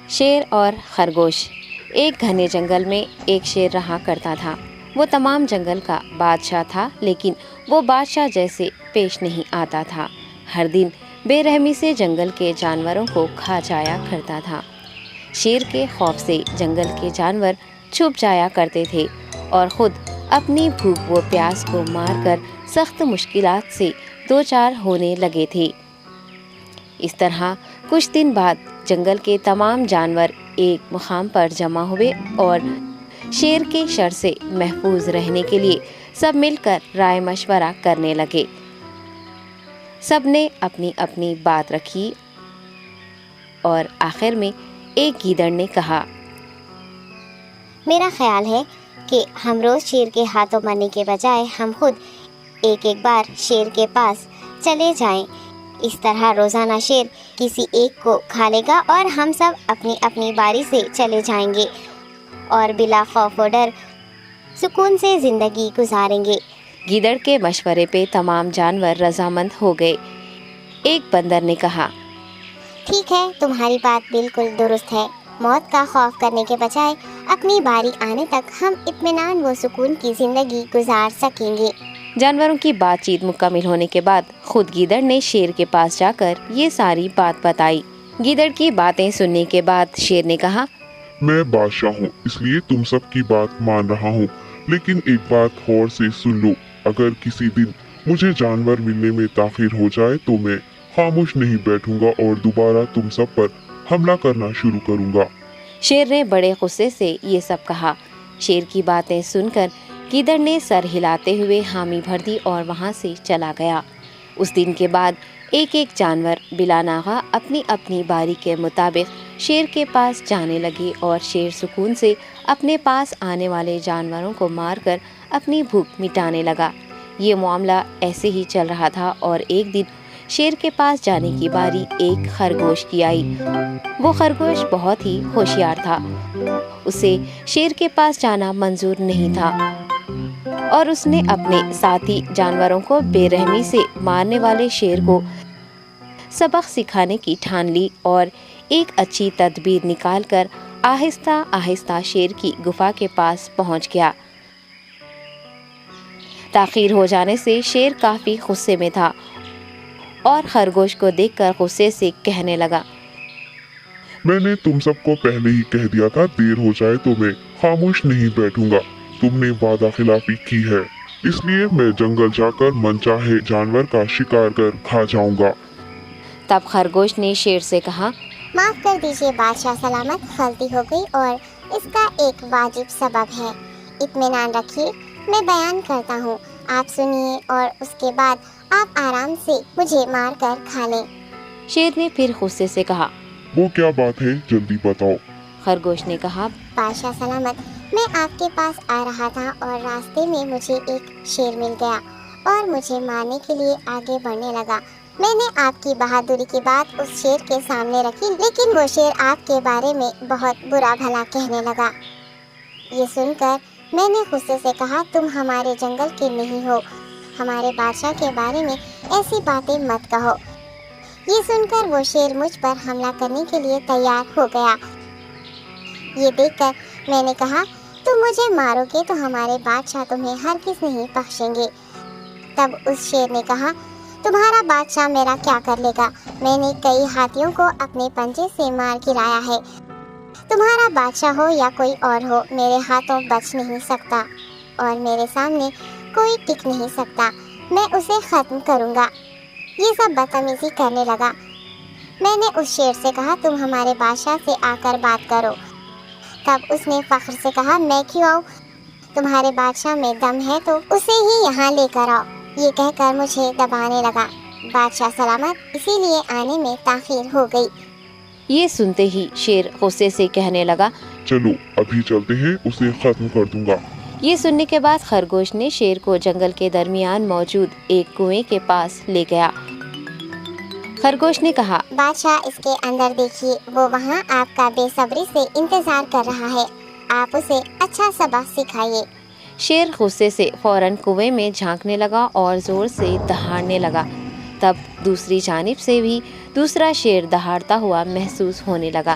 شیر اور خرگوش۔ ایک گھنے جنگل میں ایک شیر رہا کرتا تھا۔ وہ تمام جنگل کا بادشاہ تھا، لیکن وہ بادشاہ جیسے پیش نہیں آتا تھا۔ ہر دن بے رحمی سے جنگل کے جانوروں کو کھا جایا کرتا تھا۔ شیر کے خوف سے جنگل کے جانور چھپ جایا کرتے تھے اور خود اپنی بھوک و پیاس کو مار کر سخت مشکلات سے دوچار ہونے لگے تھے۔ اس طرح کچھ دن بعد جنگل کے تمام جانور ایک مقام پر جمع ہوئے اور شیر کے شر سے محفوظ رہنے کے لیے سب مل کر رائے مشورہ کرنے لگے۔ سب نے اپنی اپنی بات رکھی اور آخر میں ایک گیدڑ نے کہا، میرا خیال ہے کہ ہم روز شیر کے ہاتھوں مرنے کے بجائے ہم خود ایک ایک بار شیر کے پاس چلے جائیں۔ اس طرح روزانہ شیر کسی ایک کو کھا لے گا اور ہم سب اپنی اپنی باری سے چلے جائیں گے اور بلا خوف و ڈر سکون سے زندگی گزاریں گے۔ گیدڑ کے مشورے پہ تمام جانور رضامند ہو گئے۔ ایک بندر نے کہا، ٹھیک ہے، تمہاری بات بالکل درست ہے۔ موت کا خوف کرنے کے بجائے اپنی باری آنے تک ہم اطمینان و سکون کی زندگی گزار سکیں گے۔ جانوروں کی بات چیت مکمل ہونے کے بعد خود گیدڑ نے شیر کے پاس جا کر یہ ساری بات بتائی۔ گیدڑ کی باتیں سننے کے بعد شیر نے کہا، میں بادشاہ ہوں، اس لیے تم سب کی بات مان رہا ہوں، لیکن ایک بات غور سے سن لو۔ اگر کسی دن مجھے جانور ملنے میں تاخیر ہو جائے تو میں خاموش نہیں بیٹھوں گا اور دوبارہ تم سب پر حملہ کرنا شروع کروں گا۔ شیر نے بڑے غصے سے یہ سب کہا۔ شیر کی باتیں سن کر گیدڑ نے سر ہلاتے ہوئے حامی بھر دی اور وہاں سے چلا گیا۔ اس دن کے بعد ایک ایک جانور بلا ناغہ اپنی اپنی باری کے مطابق شیر کے پاس جانے لگے اور شیر سکون سے اپنے پاس آنے والے جانوروں کو مار کر اپنی بھوک مٹانے لگا۔ یہ معاملہ ایسے ہی چل رہا تھا اور ایک دن شیر کے پاس جانے کی باری ایک خرگوش کی آئی۔ وہ خرگوش بہت ہی ہوشیار تھا۔ اسے شیر کے پاس جانا منظور نہیں تھا اور اس نے اپنے ساتھی جانوروں کو بے رحمی سے مارنے والے شیر کو سبق سکھانے کی ٹھان لی اور ایک اچھی تدبیر نکال کر آہستہ آہستہ شیر کی گفا کے پاس پہنچ گیا۔ تاخیر ہو جانے سے شیر کافی غصے میں تھا اور خرگوش کو دیکھ کر غصے سے کہنے لگا، میں نے تم سب کو پہلے ہی کہہ دیا تھا، دیر ہو جائے تو میں خاموش نہیں بیٹھوں گا۔ تم نے وعدہ خلافی کی ہے، اس لیے میں جنگل جا کر من چاہے جانور کا شکار کر کھا جاؤں گا۔ تب خرگوش نے شیر سے کہا، معاف کر دیجیے بادشاہ سلامت، غلطی ہو گئی اور اس کا ایک واجب سبب ہے۔ اطمینان رکھیے، میں بیان کرتا ہوں، آپ سنیے اور اس کے بعد آپ آرام سے مجھے مار کر کھا لیں۔ شیر نے پھر غصے سے کہا، وہ کیا بات ہے، جلدی بتاؤ۔ خرگوش نے کہا، بادشاہ سلامت، میں آپ کے پاس آ رہا تھا اور راستے میں مجھے ایک شیر مل گیا اور مجھے مارنے کے لیے آگے بڑھنے لگا۔ میں نے آپ کی بہادری کی بات اس شیر کے سامنے رکھی، لیکن وہ شیر آپ کے بارے میں بہت برا بھلا کہنے لگا۔ یہ سن کر میں نے غصے سے کہا، تم ہمارے جنگل کے نہیں ہو، ہمارے بادشاہ کے بارے میں ایسی باتیں مت کہو۔ یہ سن کر وہ شیر مجھ پر حملہ کرنے کے لیے تیار ہو گیا۔ یہ دیکھ کر میں نے کہا، تم مجھے مارو گے تو ہمارے بادشاہ تمہیں ہرگز نہیں بخشیں گے۔ تب اس شیر نے کہا، تمہارا بادشاہ میرا کیا کر لے گا؟ میں نے کئی ہاتھیوں کو اپنے پنجے سے مار گرایا ہے، تمہارا بادشاہ ہو یا کوئی اور ہو، میرے ہاتھوں بچ نہیں سکتا اور میرے سامنے کوئی ٹک نہیں سکتا، میں اسے ختم کروں گا۔ یہ سب بدتمیزی کرنے لگا۔ میں نے اس شیر سے کہا، تم ہمارے بادشاہ سے آ کر بات کرو۔ تب اس نے فخر سے کہا، میں کیوں آؤں؟ تمہارے بادشاہ میں دم ہے تو اسے ہی یہاں لے کر آؤ۔ یہ کہہ کر مجھے دبانے لگا۔ بادشاہ سلامت، اسی لیے آنے میں تاخیر ہو گئی۔ یہ سنتے ہی شیر غصے سے کہنے لگا، چلو ابھی چلتے ہیں، اسے ختم کر دوں گا۔ یہ سننے کے بعد خرگوش نے شیر کو جنگل کے درمیان موجود ایک کنویں کے پاس لے گیا۔ خرگوش نے کہا، بادشاہ اس کے اندر دیکھیے، وہ وہاں آپ کا بے صبری سے انتظار کر رہا ہے، آپ اسے اچھا سبق سکھائیے۔ شیر غصے سے فوراً کنویں میں جھانکنے لگا اور زور سے دہاڑنے لگا۔ تب دوسری جانب سے بھی دوسرا شیر دہاڑتا ہوا محسوس ہونے لگا۔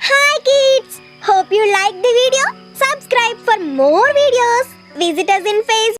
Hi kids! Hope you liked the video. Subscribe for more videos. Visit us in Facebook.